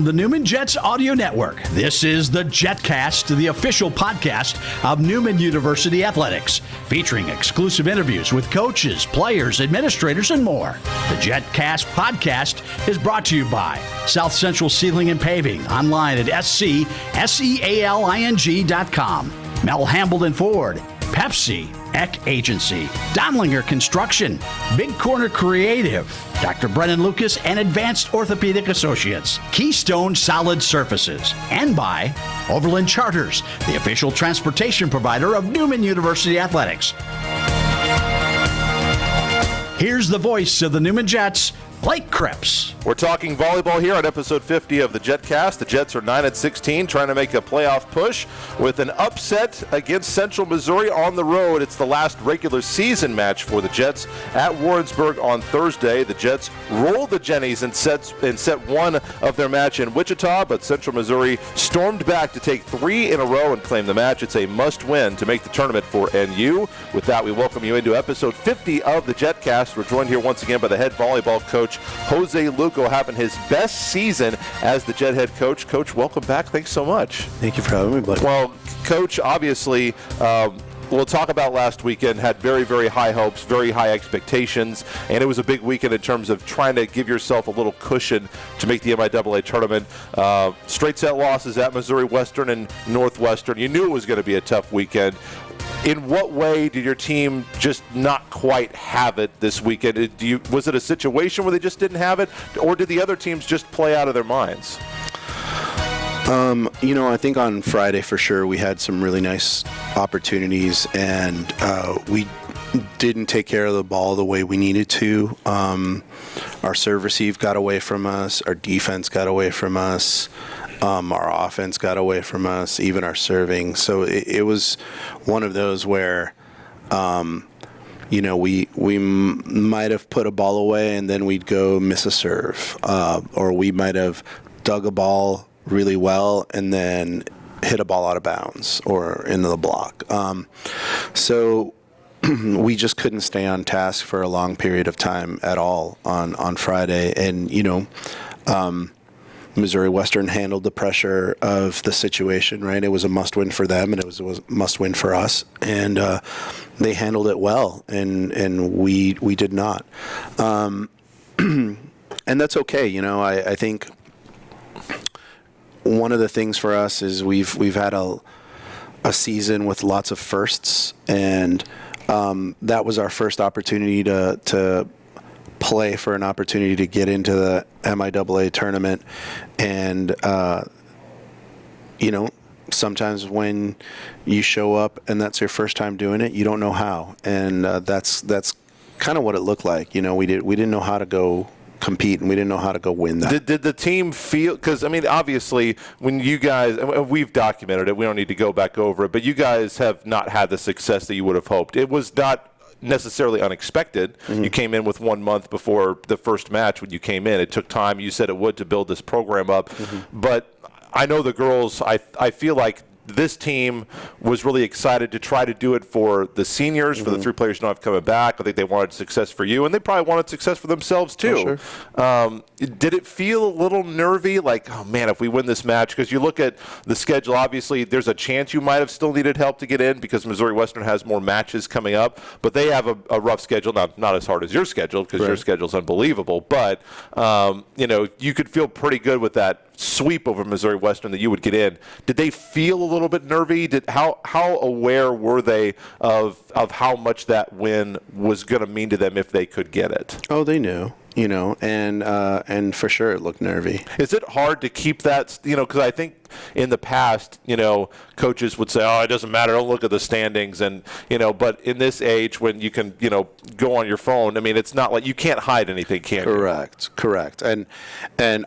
the Newman Jets Audio Network, this is the Jetcast, the official podcast of Newman University Athletics, featuring exclusive interviews with coaches, players, administrators, and more. The Jetcast podcast is brought to you by South Central Ceiling and Paving, online at SCSEALING.com, Mel Hambledon Ford, Pepsi, Eck Agency, Donlinger Construction, Big Corner Creative, Dr. Brennan Lucas and Advanced Orthopedic Associates, Keystone Solid Surfaces, and by Overland Charters, the official transportation provider of Newman University Athletics. Here's the voice of the Newman Jets, Blake Cripps. We're talking volleyball here on episode 50 of the Jetcast. The Jets are 9-16, trying to make a playoff push with an upset against Central Missouri on the road. It's the last regular season match for the Jets at Warrensburg on Thursday. The Jets rolled the Jennies in set one of their match in Wichita, but Central Missouri stormed back to take 3 in a row and claim the match. It's a must-win to make the tournament for NU. With that, we welcome you into episode 50 of the Jetcast. We're joined here once again by the head volleyball coach, Jose Lugo, having his best season as the Jet head coach. Coach, welcome back. Thanks so much. Thank you for having me, buddy. Well, Coach, obviously, we'll talk about last weekend, had very, very high hopes, very high expectations, and it was a big weekend in terms of trying to give yourself a little cushion to make the MIAA tournament. Straight set losses at Missouri Western and Northwestern. You knew it was going to be a tough weekend. In what way did your team just not quite have it this weekend? Was it a situation where they just didn't have it, or did the other teams just play out of their minds? I think on Friday for sure we had some really nice opportunities, and we didn't take care of the ball the way we needed to. Our serve receive got away from us. Our defense got away from us. Our offense got away from us, even our serving. So it was one of those where, we might have put a ball away and then we'd go miss a serve, or we might have dug a ball really well and then hit a ball out of bounds or into the block. So we just couldn't stay on task for a long period of time at all on Friday. And, Missouri Western handled the pressure of the situation, right? It was a must-win for them, and it was a must-win for us. And they handled it well, and we did not. And that's okay. I think one of the things for us is we've had a season with lots of firsts, and that was our first opportunity to play for an opportunity to get into the MIAA tournament. And sometimes when you show up and that's your first time doing it, you don't know how, and that's kind of what it looked like. We didn't know how to go compete, and we didn't know how to go win that. Did the team feel, because obviously when you guys, we've documented it, we don't need to go back over it, but you guys have not had the success that you would have hoped. It was not necessarily unexpected. Mm-hmm. You came in with 1 month before the first match. When you came in, it took time, you said it would, to build this program up. Mm-hmm. But I know the girls, I feel like this team was really excited to try to do it for the seniors, for the 3 players who don't have coming back. I think they wanted success for you, and they probably wanted success for themselves too. Oh, sure. Did it feel a little nervy, like, oh man, if we win this match? Because you look at the schedule, obviously there's a chance you might have still needed help to get in because Missouri Western has more matches coming up, but they have a rough schedule. Not as hard as your schedule, because your schedule's unbelievable, but you could feel pretty good with that sweep over Missouri Western that you would get in. Did they feel a little bit nervy? How aware were they of how much that win was going to mean to them if they could get it? Oh, they knew. And for sure it looked nervy. Is it hard to keep that, because I think in the past, coaches would say, oh, it doesn't matter, don't look at the standings, and, but in this age when you can, go on your phone, it's not like you can't hide anything, can you? Correct. And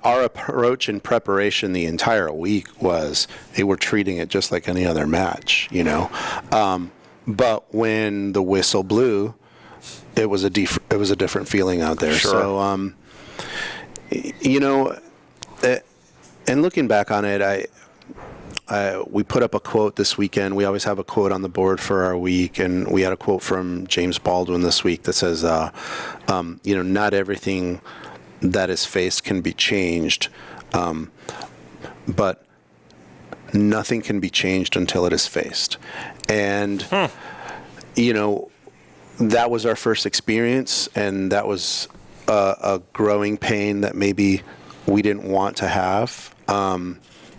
our approach and preparation the entire week was they were treating it just like any other match, but when the whistle blew, it was a different feeling out there. Sure. So, and looking back on it, we put up a quote this weekend. We always have a quote on the board for our week, and we had a quote from James Baldwin this week that says, not everything that is faced can be changed. but nothing can be changed until it is faced. And, that was our first experience, and that was a growing pain that maybe we didn't want to have.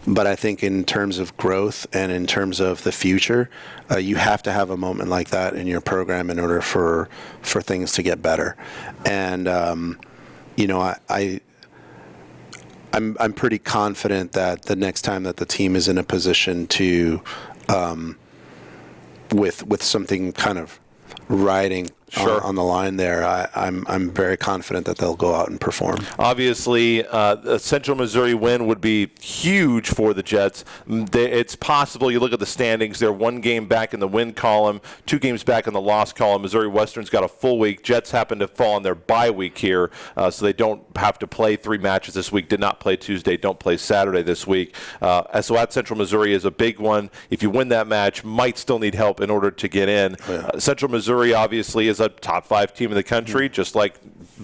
But I think in terms of growth and in terms of the future, you have to have a moment like that in your program in order for things to get better. And, I'm pretty confident that the next time that the team is in a position to, with something kind of riding on the line there, I'm very confident that they'll go out and perform. Obviously, a Central Missouri win would be huge for the Jets. It's possible, you look at the standings, they're 1 game back in the win column, 2 games back in the loss column. Missouri Western's got a full week. Jets happen to fall on their bye week here, so they don't have to play 3 matches this week, did not play Tuesday, don't play Saturday this week. So at Central Missouri is a big one. If you win that match, might still need help in order to get in. Central Missouri obviously is a top 5 team in the country, just like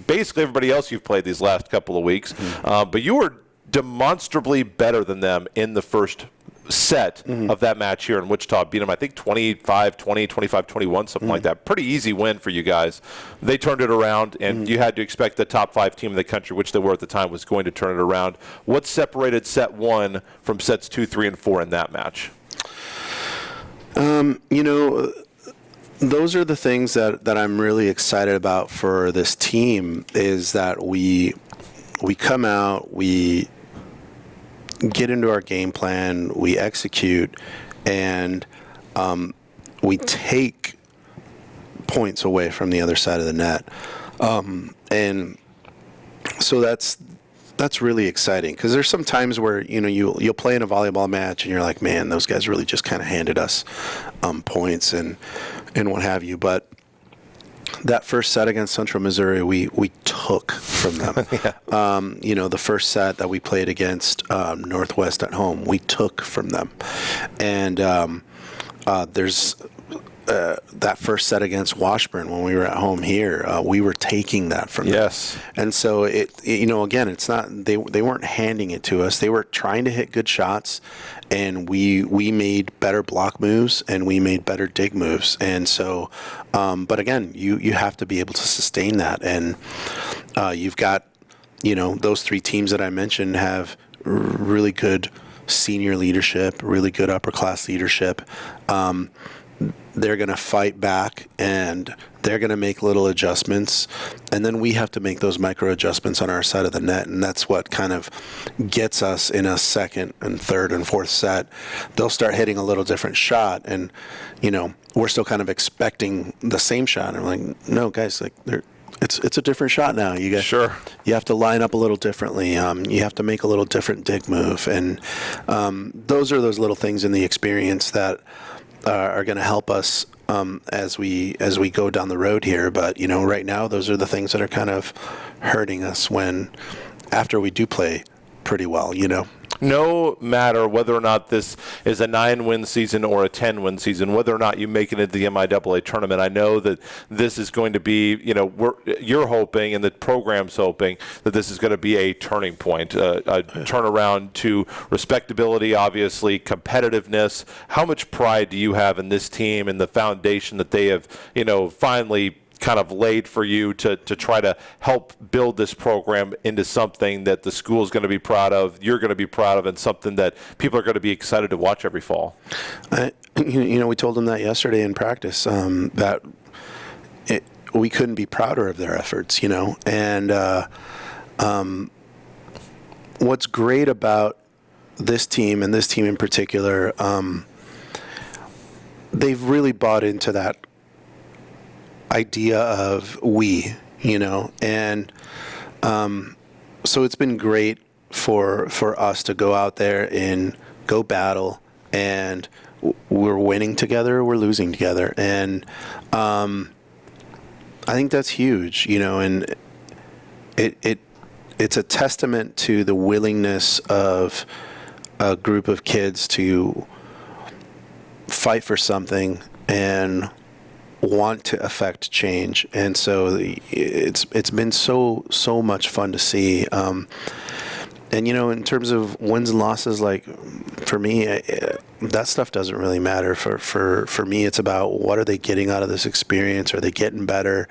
basically everybody else you've played these last couple of weeks. But you were demonstrably better than them in the first set of that match here in Wichita. Beat them, I think, 25-20, 25-21, something like that. Pretty easy win for you guys. They turned it around, and you had to expect the top 5 team in the country, which they were at the time, was going to turn it around. What separated set 1 from sets 2, 3, and 4 in that match? Those are the things that I'm really excited about for this team, is that we come out, we get into our game plan, we execute, and we take points away from the other side of the net. And so that's really exciting, because there's some times where you'll play in a volleyball match and you're like, man, those guys really just kind of handed us points and what have you. But that first set against Central Missouri, we took from them. The first set that we played against Northwest at home, we took from them. And there's that first set against Washburn when we were at home here, we were taking that from them. Yes. And so again, it's not, they weren't handing it to us. They were trying to hit good shots, and we made better block moves and we made better dig moves. And so, but again, you have to be able to sustain that. And you've got, those 3 teams that I mentioned have really good senior leadership, really good upper class leadership. They're going to fight back, and they're going to make little adjustments, and then we have to make those micro adjustments on our side of the net, and that's what kind of gets us in a second and third and fourth set. They'll start hitting a little different shot, and we're still kind of expecting the same shot, and we're like, no, guys, like it's a different shot now. You guys, you have to line up a little differently. You have to make a little different dig move, and those are those little things in the experience that are going to help us as we go down the road here. But right now, those are the things that are kind of hurting us after we do play pretty well. No matter whether or not this is a 9-win season or a 10-win season, whether or not you make it into the MIAA tournament, I know that this is going to be, you're hoping and the program's hoping that this is going to be a turning point, a turnaround to respectability, obviously, competitiveness. How much pride do you have in this team and the foundation that they have, finally kind of laid for you to try to help build this program into something that the school is going to be proud of, you're going to be proud of, and something that people are going to be excited to watch every fall? We told them that yesterday in practice, that we couldn't be prouder of their efforts, and what's great about this team, and this team in particular, they've really bought into that idea of and so it's been great for us to go out there and go battle, and we're winning together, we're losing together, and I think that's huge, and it's a testament to the willingness of a group of kids to fight for something and want to affect change. And so it's been so much fun to see. And, in terms of wins and losses, like for me, that stuff doesn't really matter. For me, it's about what are they getting out of this experience? Are they getting better?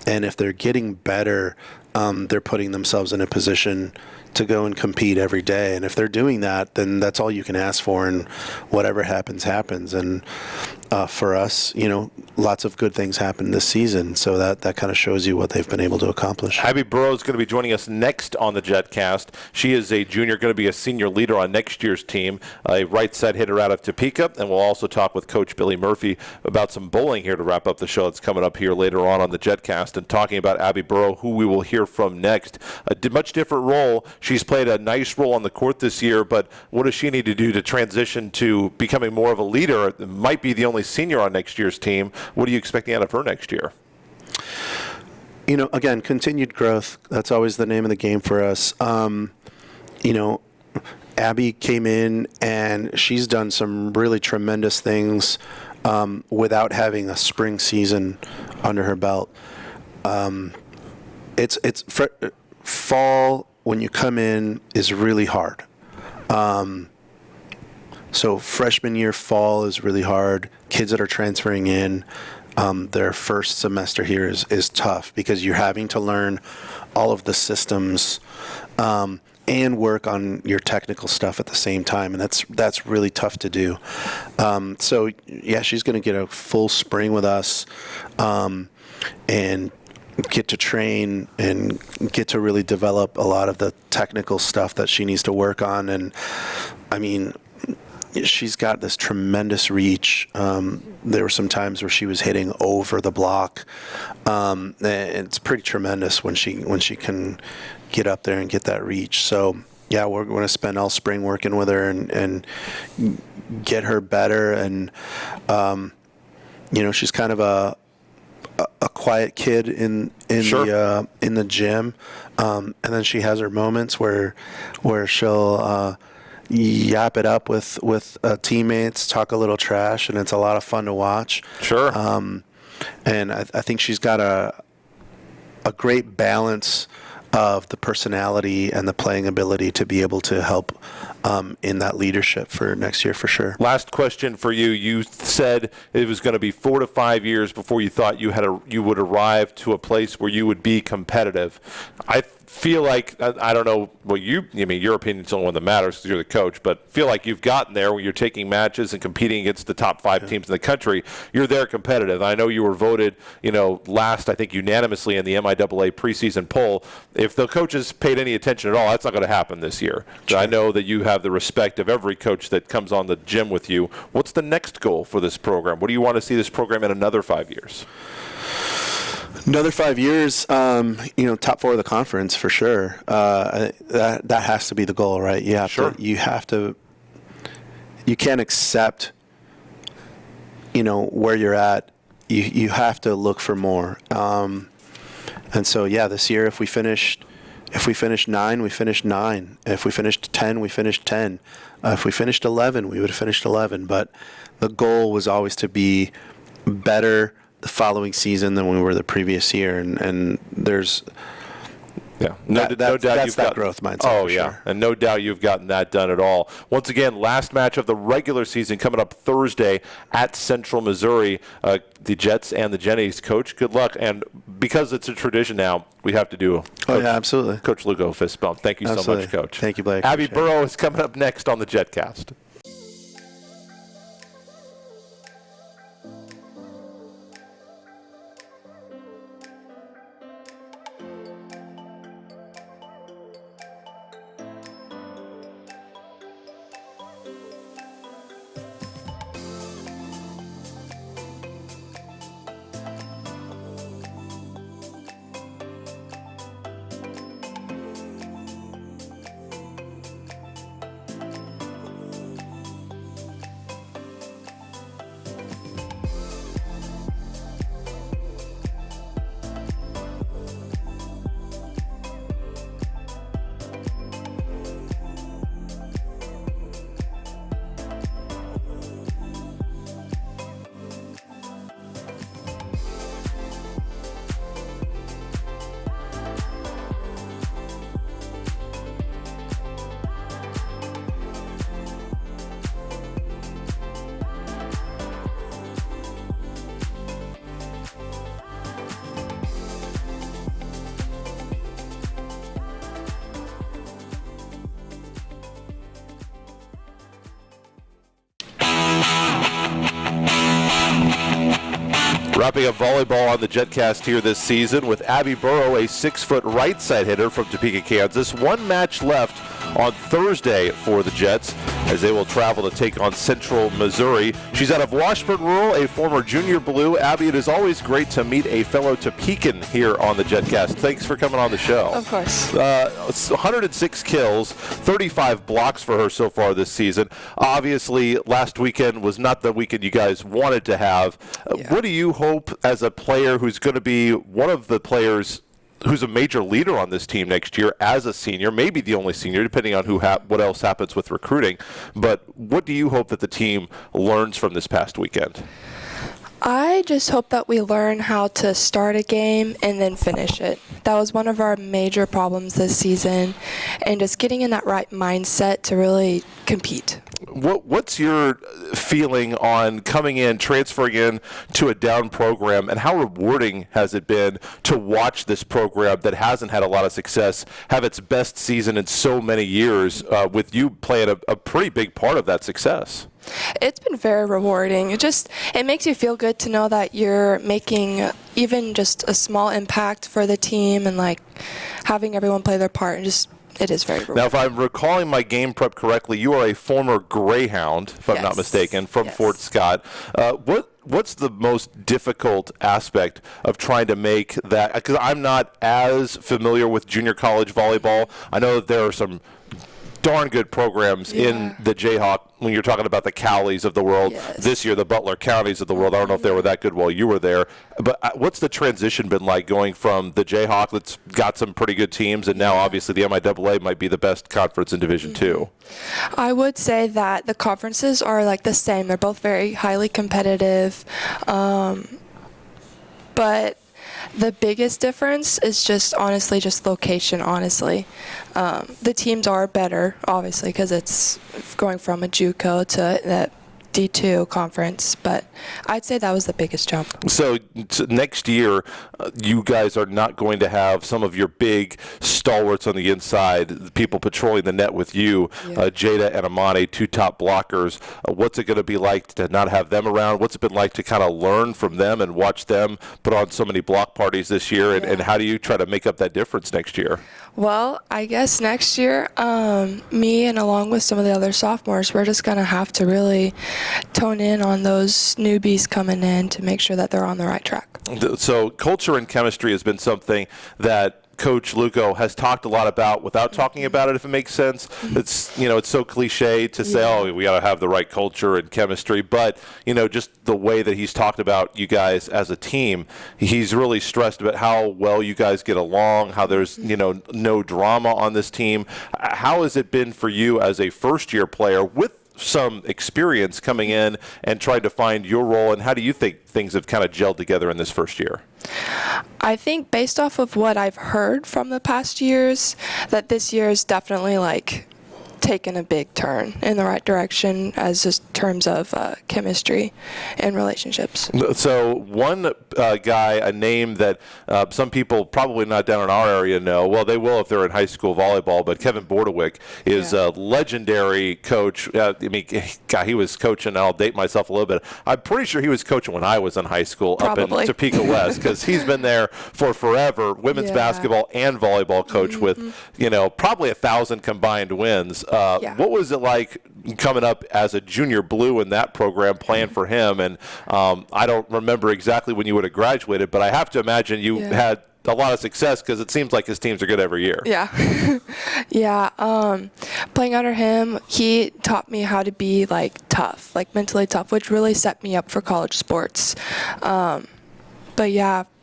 And if they're getting better, they're putting themselves in a position to go and compete every day. And if they're doing that, then that's all you can ask for. And whatever happens, happens. And for us, lots of good things happened this season. So that kind of shows you what they've been able to accomplish. Abby Borough is going to be joining us next on the Jetcast. She is a junior, going to be a senior leader on next year's team, a right side hitter out of Topeka. And we'll also talk with Coach Billy Murphy about some bowling here to wrap up the show that's coming up here later on the Jetcast. And talking about Abby Borough, who we will hear from next. A much different role. She's played a nice role on the court this year, but what does she need to do to transition to becoming more of a leader? It might be the only senior on next year's team. What are you expecting out of her next year? Again, continued growth. That's always the name of the game for us. Abby came in and she's done some really tremendous things without having a spring season under her belt. Fall when you come in is really hard. So freshman year fall is really hard. Kids that are transferring in, their first semester here is tough because you're having to learn all of the systems and work on your technical stuff at the same time, and that's really tough to do. So yeah, she's going to get a full spring with us, and get to train and get to really develop a lot of the technical stuff that she needs to work on. And I mean, she's got this tremendous reach. There were some times where she was hitting over the block. And it's pretty tremendous when she can get up there and get that reach. So yeah, we're going to spend all spring working with her and get her better. And she's kind of a quiet kid in Sure. the gym, and then she has her moments where she'll yap it up with teammates, talk a little trash, and it's a lot of fun to watch. Sure. And I think she's got a great balance of the personality and the playing ability to be able to help in that leadership for next year for sure. Last question for you. You said it was going to be 4 to 5 years before you thought you would arrive to a place where you would be competitive. I feel like, I don't know what your opinion is the only one that matters because you're the coach, but feel like you've gotten there where you're taking matches and competing against the top 5 teams in the country. You're there competitive. I know you were voted, last, I think, unanimously in the MIAA preseason poll. If the coaches paid any attention at all, that's not going to happen this year. Sure. I know that you have the respect of every coach that comes on the gym with you. What's the next goal for this program? What do you want to see this program in another 5 years? Another 5 years, top 4 of the conference for sure. That has to be the goal, right? You can't accept, where you're at. You have to look for more. And so, yeah, this year, if we finished 9, we finished 9. If we finished 10, we finished 10. If we finished 11, we would have finished 11. But the goal was always to be better the following season than we were the previous year, and there's no doubt that's that growth mindset. Oh for yeah, sure. And no doubt you've gotten that done at all. Once again, last match of the regular season coming up Thursday at Central Missouri. The Jets and the Jennies. Coach, good luck. And because it's a tradition now, we have to do absolutely. Coach Lugo fist bump. Thank you Absolutely. so much, Coach. Thank you, Blake. Abby Borough is coming up next on the Jetcast. Wrapping up volleyball on the Jetcast here this season with Abby Borough, a 6-foot right side hitter from Topeka, Kansas. One match left on Thursday for the Jets as they will travel to take on Central Missouri. She's out of Washburn Rural, a former Junior Blue. Abby, it is always great to meet a fellow Topekan here on the Jetcast. Thanks for coming on the show. Of course. 106 kills, 35 blocks for her so far this season. Obviously, last weekend was not the weekend you guys wanted to have. What do you hope as a player who's going to be one of the players who's a major leader on this team next year as a senior, maybe the only senior, depending on what else happens with recruiting. But what do you hope that the team learns from this past weekend? I just hope that we learn how to start a game and then finish it. That was one of our major problems this season, and just getting in that right mindset to really compete. What's your feeling on coming in, transferring in to a down program, and how rewarding has it been to watch this program that hasn't had a lot of success have its best season in so many years, with you playing a pretty big part of that success? It's been very rewarding. It makes you feel good to know that you're making even just a small impact for the team, and like having everyone play their part, and it is very rewarding. Now, if I'm recalling my game prep correctly, you are a former Greyhound, if I'm not mistaken, from Fort Scott. What's the most difficult aspect of trying to make that? Because I'm not as familiar with junior college volleyball. I know that there are some darn good programs in the Jayhawk when you're talking about the Cowleys of the world. This year, the Butler Counties of the world. I don't know if they were that good while you were there. But what's the transition been like going from the Jayhawk that's got some pretty good teams, and now obviously the MIAA might be the best conference in Division II? I would say that the conferences are like the same. They're both very highly competitive. But the biggest difference is just location, honestly. The teams are better, obviously, because it's going from a JUCO to that D2 conference, but I'd say that was the biggest jump. So next year, you guys are not going to have some of your big stalwarts on the inside, people patrolling the net with you, Jada and Amani, two top blockers. What's it going to be like to not have them around? What's it been like to kind of learn from them and watch them put on so many block parties this year, and how do you try to make up that difference next year? Well, I guess next year, me and along with some of the other sophomores, we're just going to have to really tone in on those newbies coming in to make sure that they're on the right track. So culture and chemistry has been something that Coach Lugo has talked a lot about without talking about it, if it makes sense. It's, it's so cliche to say, oh, we got to have the right culture and chemistry, but, just the way that he's talked about you guys as a team, he's really stressed about how well you guys get along, how there's, no drama on this team. How has it been for you as a first-year player with some experience coming in and trying to find your role, and how do you think things have kind of gelled together in this first year? I think based off of what I've heard from the past years, that this year is definitely taken a big turn in the right direction as just terms of chemistry and relationships. So one guy, a name that some people probably not down in our area know, well, they will if they're in high school volleyball, but Kevin Bordewick is a legendary coach. He was coaching, and I'll date myself a little bit. I'm pretty sure he was coaching when I was in high school up in Topeka West, because he's been there for forever, women's basketball and volleyball coach with, probably 1,000 combined wins. What was it like coming up as a junior blue in that program, playing for him? And I don't remember exactly when you would have graduated, but I have to imagine you had a lot of success, because it seems like his teams are good every year. Playing under him, he taught me how to be tough, mentally tough, which really set me up for college sports.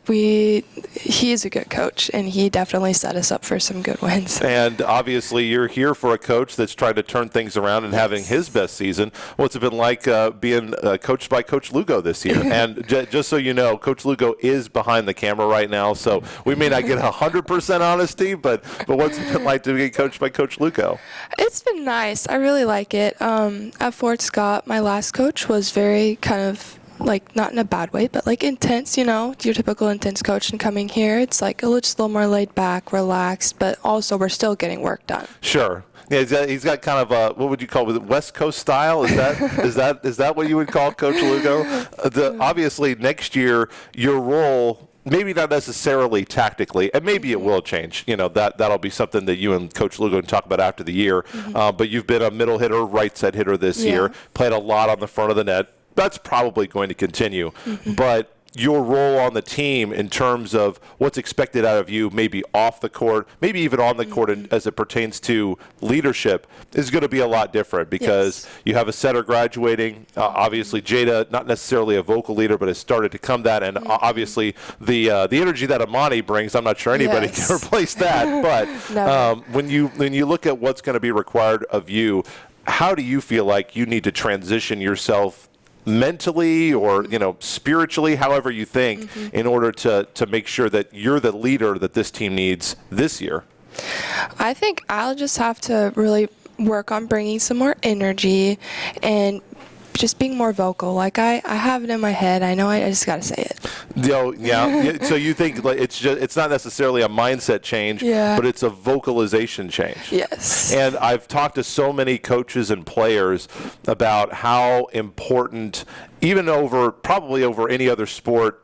He's a good coach, and he definitely set us up for some good wins. And obviously, you're here for a coach that's trying to turn things around and having his best season. What's it been like being coached by Coach Lugo this year? And just so you know, Coach Lugo is behind the camera right now, so we may not get 100% honesty, but what's it been like to be coached by Coach Lugo? It's been nice. I really like it. At Fort Scott, my last coach was very kind of like not in a bad way, but like intense, your typical intense coach. And coming here, it's like just a little more laid back, relaxed, but also we're still getting work done. Sure. Yeah, he's got kind of a, what would you call it, West Coast style? Is that what you would call Coach Lugo? Obviously, next year, your role, maybe not necessarily tactically, and maybe it will change. That'll be something that you and Coach Lugo can talk about after the year. But you've been a middle hitter, right side hitter this year, played a lot on the front of the net. That's probably going to continue. But your role on the team in terms of what's expected out of you, maybe off the court, maybe even on the court as it pertains to leadership, is going to be a lot different because you have a setter graduating. Obviously, Jada, not necessarily a vocal leader, but has started to come that. And obviously, the energy that Amani brings, I'm not sure anybody can replace that. But when you look at what's going to be required of you, how do you feel like you need to transition yourself mentally or spiritually, however you think, in order to make sure that you're the leader that this team needs this year? I think I'll just have to really work on bringing some more energy and just being more vocal. Like I have it in my head. I know I just got to say it. Yeah. So you think like it's not necessarily a mindset change, but it's a vocalization change. Yes. And I've talked to so many coaches and players about how important, even probably over any other sport,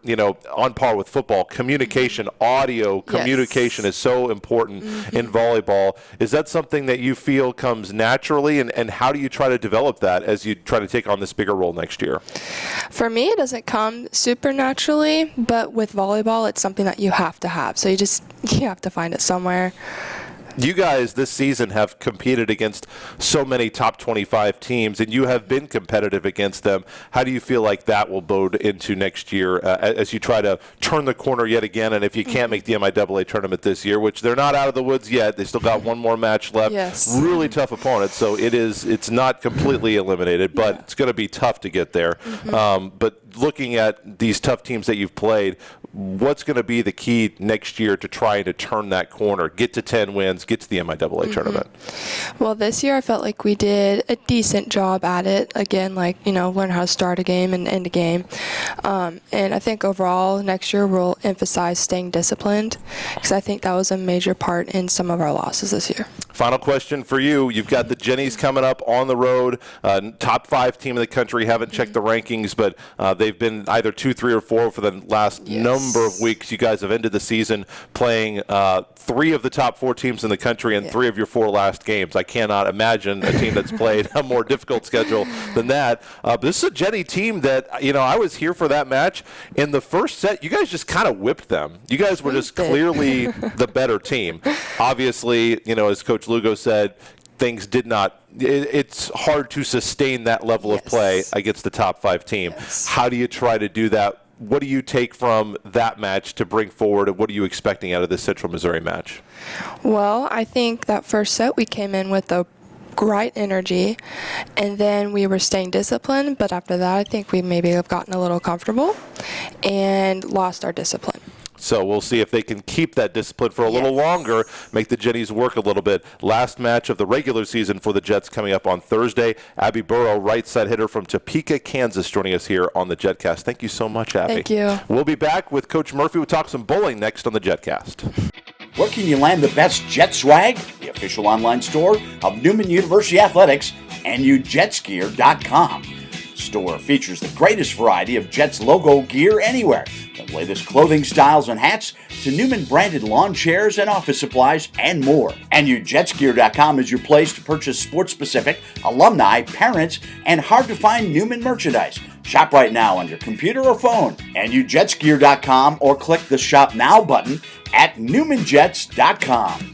on par with football, communication, audio communication is so important in volleyball. Is that something that you feel comes naturally, and how do you try to develop that as you try to take on this bigger role next year? For me, it doesn't come super naturally, but with volleyball, it's something that you have to have. So you have to find it somewhere. You guys this season have competed against so many top 25 teams, and you have been competitive against them. How do you feel like that will bode into next year as you try to turn the corner yet again? And if you can't make the MIAA tournament this year, which they're not out of the woods yet, they still got one more match left. Yes. Really tough opponent, so it's not completely eliminated, but it's going to be tough to get there. But looking at these tough teams that you've played, what's going to be the key next year to trying to turn that corner, get to 10 wins, get to the MIAA tournament? Well, this year I felt like we did a decent job at it. Again, learn how to start a game and end a game. And I think overall next year we'll emphasize staying disciplined because I think that was a major part in some of our losses this year. Final question for you. You've got the Jennies coming up on the road, top 5 team in the country. Haven't checked the rankings, but they've been either 2, 3, or 4 for the last number of weeks. You guys have ended the season playing 3 of the top 4 teams in the country in 3 of your 4 last games. I cannot imagine a team that's played a more difficult schedule than that. But this is a Jenny team that, I was here for that match. In the first set, you guys just kind of whipped them. You guys were just clearly the better team. Obviously, as Coach Lugo said, things did not – it's hard to sustain that level of play against the top 5 team. How do you try to do that? What do you take from that match to bring forward, and what are you expecting out of this Central Missouri match? Well, I think that first set we came in with a great energy, and then we were staying disciplined, but after that I think we maybe have gotten a little comfortable and lost our discipline. So we'll see if they can keep that discipline for a little longer, make the Jennies work a little bit. Last match of the regular season for the Jets coming up on Thursday. Abby Borough, right side hitter from Topeka, Kansas, joining us here on the Jetcast. Thank you so much, Abby. Thank you. We'll be back with Coach Murphy. We'll talk some bowling next on the Jetcast. Where can you land the best Jet swag? The official online store of Newman University Athletics, NUJetsgear.com. Store features the greatest variety of Jets logo gear anywhere, from latest clothing styles and hats to Newman branded lawn chairs and office supplies and more. NUJetsgear.com is your place to purchase sports specific, alumni, parents, and hard to find Newman merchandise. Shop right now on your computer or phone. NUJetsgear.com or click the Shop Now button at NewmanJets.com.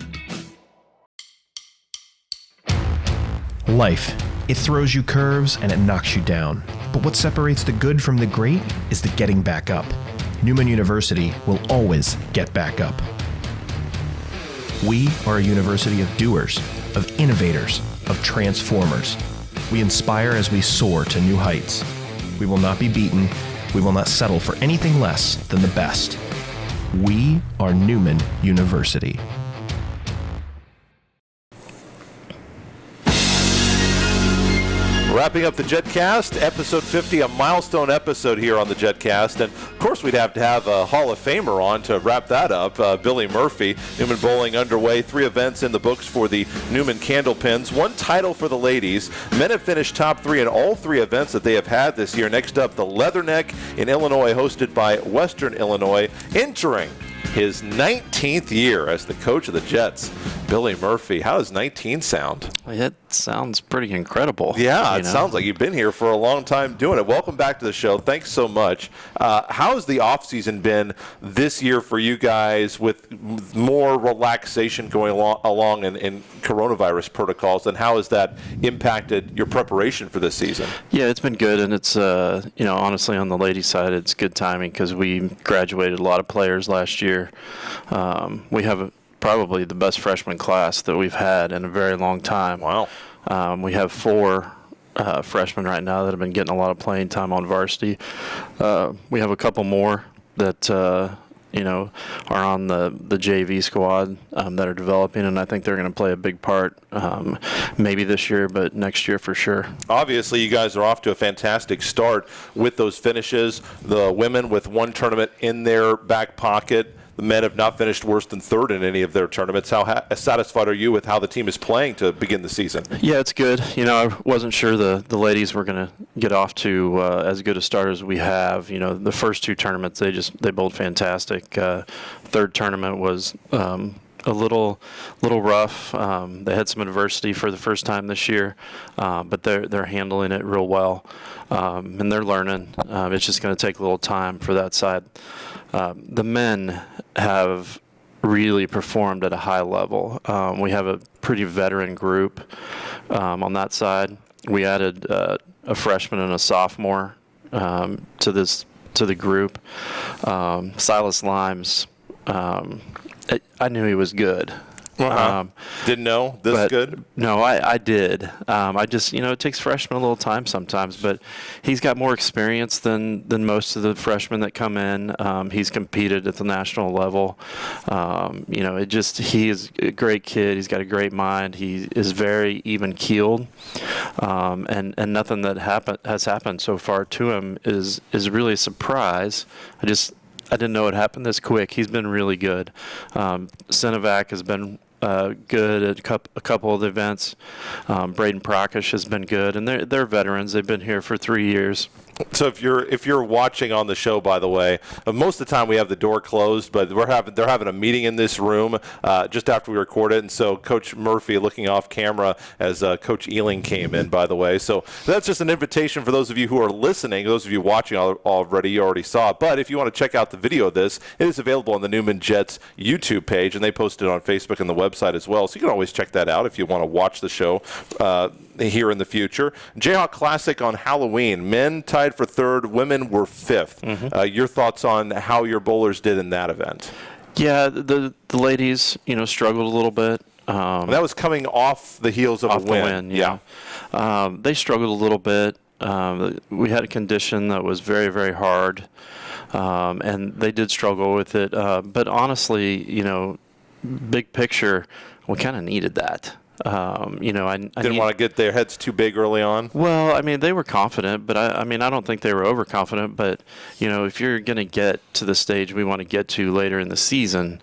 Life. It throws you curves and it knocks you down. But what separates the good from the great is the getting back up. Newman University will always get back up. We are a university of doers, of innovators, of transformers. We inspire as we soar to new heights. We will not be beaten. We will not settle for anything less than the best. We are Newman University. Wrapping up the Jetcast, episode 50, a milestone episode here on the Jetcast. And, of course, we'd have to have a Hall of Famer on to wrap that up. Billy Murphy. Newman Bowling underway. 3 events in the books for the Newman Candlepins. 1 title for the ladies. Men have finished top 3 in all 3 events that they have had this year. Next up, the Leatherneck in Illinois, hosted by Western Illinois, entering his 19th year as the coach of the Jets. Billy Murphy, how does 19 sound? It sounds pretty incredible. Yeah, it sounds like you've been here for a long time doing it. Welcome back to the show. Thanks so much. How has the offseason been this year for you guys with more relaxation going along in coronavirus protocols, and how has that impacted your preparation for this season? Yeah, it's been good, and it's, honestly, on the ladies' side, it's good timing because we graduated a lot of players last year. We have probably the best freshman class that we've had in a very long time. Wow. We have 4 freshmen right now that have been getting a lot of playing time on varsity. We have a couple more that, are on the JV squad that are developing, and I think they're going to play a big part maybe this year, but next year for sure. Obviously, you guys are off to a fantastic start with those finishes. The women with 1 tournament in their back pocket. The men have not finished worse than 3rd in any of their tournaments. How satisfied are you with how the team is playing to begin the season? Yeah, it's good. I wasn't sure the ladies were going to get off to as good a start as we have. The first 2 tournaments, they bowled fantastic. 3rd tournament was a little rough. They had some adversity for the first time this year, but they're handling it real well, and they're learning. It's just going to take a little time for that side. The men have really performed at a high level. We have a pretty veteran group on that side. We added a freshman and a sophomore to the group. Silas Limes, I knew he was good. Didn't know this good? No, I did. I just, it takes freshmen a little time sometimes, but he's got more experience than most of the freshmen that come in. He's competed at the national level. He is a great kid. He's got a great mind. He is very even keeled, and nothing that has happened so far to him is really a surprise. I didn't know it happened this quick. He's been really good. Sinovac has been good at a couple of the events. Braden Prakash has been good, and they're veterans. They've been here for 3 years. So if you're watching on the show, by the way, most of the time we have the door closed, but they're having a meeting in this room just after we record it, and so Coach Murphy looking off camera as Coach Ealing came in, by the way. So that's just an invitation for those of you who are listening. Those of you watching already, you already saw it. But if you want to check out the video of this, it is available on the Newman Jets YouTube page, and they post it on Facebook and the website as well. So you can always check that out if you want to watch the show here in the future. Jayhawk Classic on Halloween. Men tied for 3rd, women were 5th. Mm-hmm. Your thoughts on how your bowlers did in that event? Yeah, the ladies, struggled a little bit. That was coming off the heels of a win. Yeah. They struggled a little bit. We had a condition that was very, very hard, and they did struggle with it. But honestly, big picture, we kind of needed that. I didn't want to get their heads too big early on. Well, they were confident, but I don't think they were overconfident. But if you're going to get to the stage we want to get to later in the season,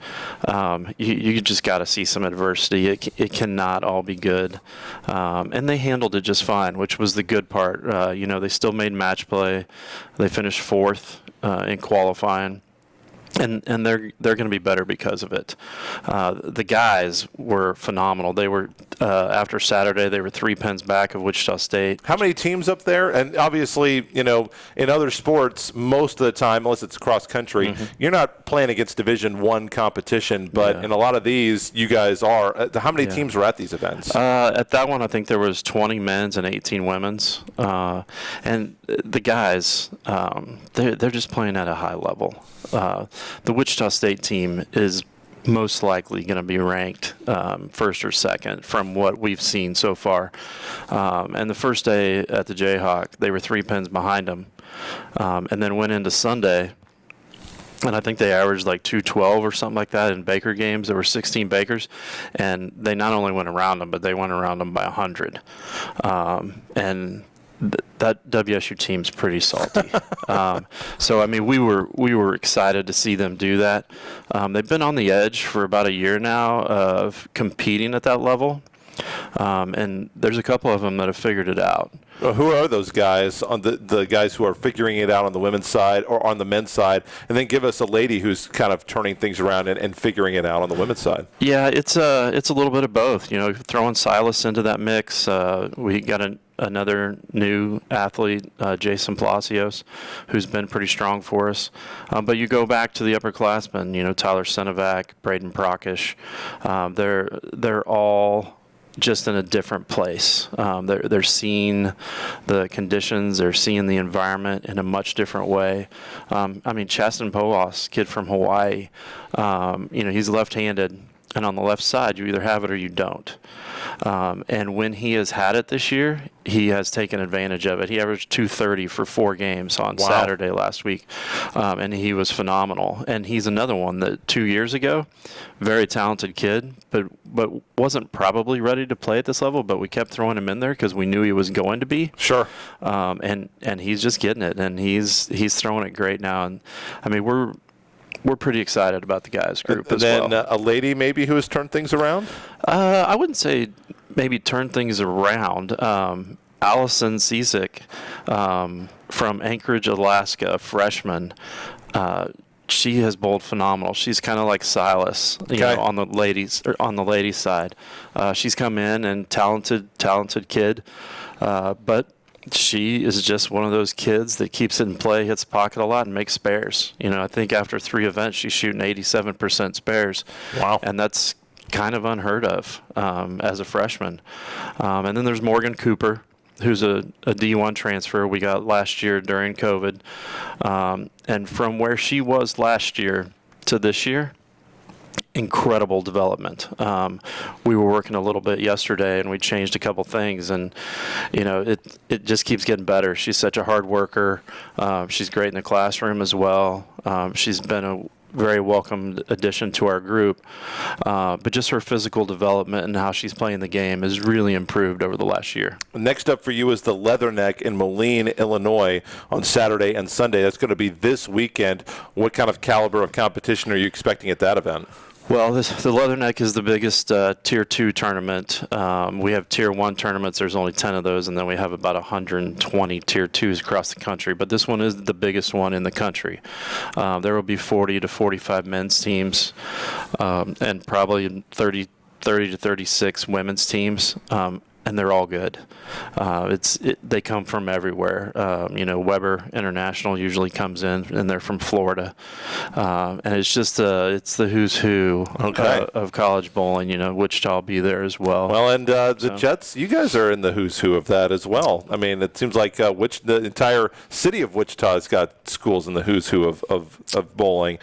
you just got to see some adversity. It cannot all be good, and they handled it just fine, which was the good part. They still made match play. They finished 4th in qualifying. And they're going to be better because of it. The guys were phenomenal. They were after Saturday, they were 3 pins back of Wichita State. How many teams up there? And obviously, in other sports, most of the time, unless it's cross country, you're not playing against Division I competition. But in a lot of these, you guys are. How many teams were at these events? At that one, I think there was 20 men's and 18 women's. And the guys, they're just playing at a high level. The Wichita State team is most likely going to be ranked 1st or 2nd from what we've seen so far. And the first day at the Jayhawk, they were 3 pins behind them, and then went into Sunday. And I think they averaged like 212 or something like that in Baker games. There were 16 Bakers, and they not only went around them, but they went around them by 100. And that WSU team's pretty salty. So I mean, we were excited to see them do that. They've been on the edge for about a year now of competing at that level, and there's a couple of them that have figured it out. Well, who are those guys, on the guys who are figuring it out on the women's side or on the men's side? And then give us a lady who's kind of turning things around and figuring it out on the women's side. Yeah, it's a little bit of both. You know, throwing Silas into that mix. We got another new athlete, Jason Palacios, who's been pretty strong for us. But you go back to the upperclassmen, you know, Tyler Senovac, Braden Procish. They're all just in a different place. They're seeing the conditions, they're seeing the environment in a much different way. I mean, Chasten Powas, kid from Hawaii, you know, he's left-handed, and on the left side, you either have it or you don't. And when he has had it this year, he has taken advantage of it. He averaged 230 for 4 games on Saturday last week, and he was phenomenal. And he's another one that 2 years ago, very talented kid, but wasn't probably ready to play at this level, but we kept throwing him in there because we knew he was going to be. Sure. And he's just getting it, and he's throwing it great now. And I mean, we're pretty excited about the guys group as well. And then a lady maybe who has turned things around? I wouldn't say maybe turn things around. Allison Ciesick from Anchorage, Alaska, a freshman. She has bowled phenomenal. She's kind of like Silas, you know, on the ladies side. She's come in and talented kid, but she is just one of those kids that keeps it in play, hits the pocket a lot, and makes spares. You know, I think after 3 events, she's shooting 87% spares. Wow. And that's kind of unheard of as a freshman. And then there's Morgan Cooper, who's a D1 transfer we got last year during COVID. And from where she was last year to this year, incredible development. We were working a little bit yesterday, and we changed a couple things, and you know, it just keeps getting better. She's such a hard worker. She's great in the classroom as well. She's been a very welcome addition to our group, but just her physical development and how she's playing the game has really improved over the last year. Next up for you is the Leatherneck in Moline, Illinois on Saturday and Sunday. That's going to be this weekend. What kind of caliber of competition are you expecting at that event? Well, the Leatherneck is the biggest Tier 2 tournament. We have Tier 1 tournaments. There's only 10 of those, and then we have about 120 Tier 2s across the country. But this one is the biggest one in the country. There will be 40 to 45 men's teams and probably 30 to 36 women's teams. And they're all good. They come from everywhere. You know, Weber International usually comes in, and they're from Florida. And it's just it's the who's who of college bowling. You know, Wichita will be there as well. Well, and the Jets, you guys are in the who's who of that as well. I mean, it seems like the entire city of Wichita has got schools in the who's who of bowling.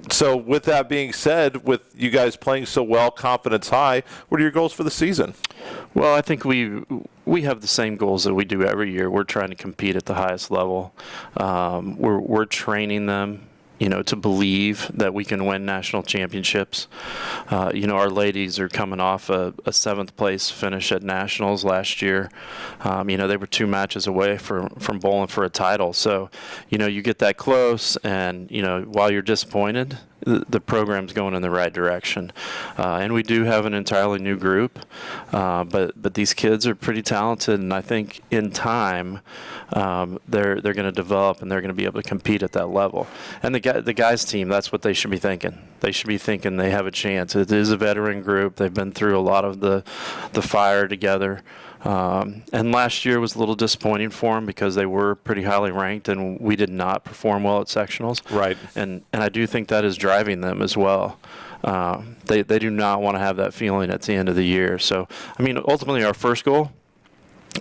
So with that being said, with you guys playing so well, confidence high, what are your goals for the season? Well, I think we have the same goals that we do every year. We're trying to compete at the highest level. We're training them, you know, to believe that we can win national championships. You know, our ladies are coming off a 7th place finish at nationals last year. You know, they were 2 matches away from bowling for a title. So, you know, you get that close, and you know, while you're disappointed, the program's going in the right direction. And we do have an entirely new group, but these kids are pretty talented, and I think in time they're going to develop, and they're going to be able to compete at that level. And the guys team, that's what they should be thinking. They should be thinking they have a chance. It is a veteran group. They've been through a lot of the fire together. And last year was a little disappointing for them because they were pretty highly ranked, and we did not perform well at sectionals. Right. And I do think that is driving them as well. They do not want to have that feeling at the end of the year. So, I mean, ultimately our first goal,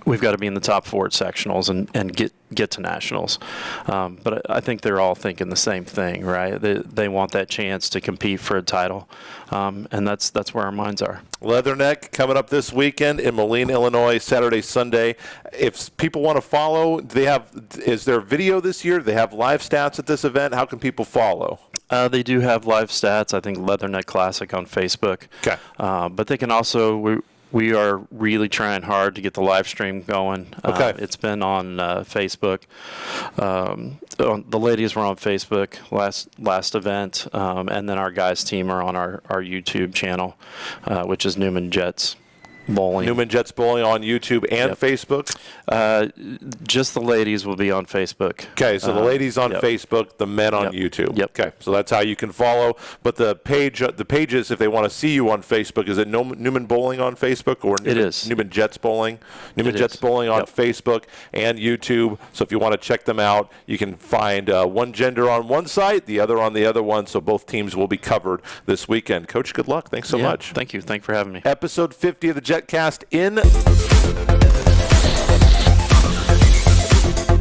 we've got to be in the top 4 at sectionals and get to nationals. But I think they're all thinking the same thing, right? They want that chance to compete for a title, and that's where our minds are. Leatherneck coming up this weekend in Moline, Illinois, Saturday, Sunday. If people want to follow, is there video this year? Do they have live stats at this event? How can people follow? They do have live stats. I think Leatherneck Classic on Facebook. Okay. But they can also We are really trying hard to get the live stream going. Okay. It's been on Facebook. The ladies were on Facebook last event, and then our guys team are on our YouTube channel, which is Newman Jets Bowling. Newman Jets Bowling on YouTube and Facebook? Just the ladies will be on Facebook. Okay, so the ladies on Yep. Facebook, the men on Yep. YouTube. Yep. Okay, so that's how you can follow. But the pages, if they want to see you on Facebook, is it Newman Bowling on Facebook or It is. Newman Jets Bowling? Newman It Jets is. Bowling on Yep. Facebook and YouTube. So if you want to check them out, you can find one gender on one site, the other on the other one. So both teams will be covered this weekend. Coach, good luck. Thanks so much. Thank you. Thank you for having me. Episode 50 of the Jetcast in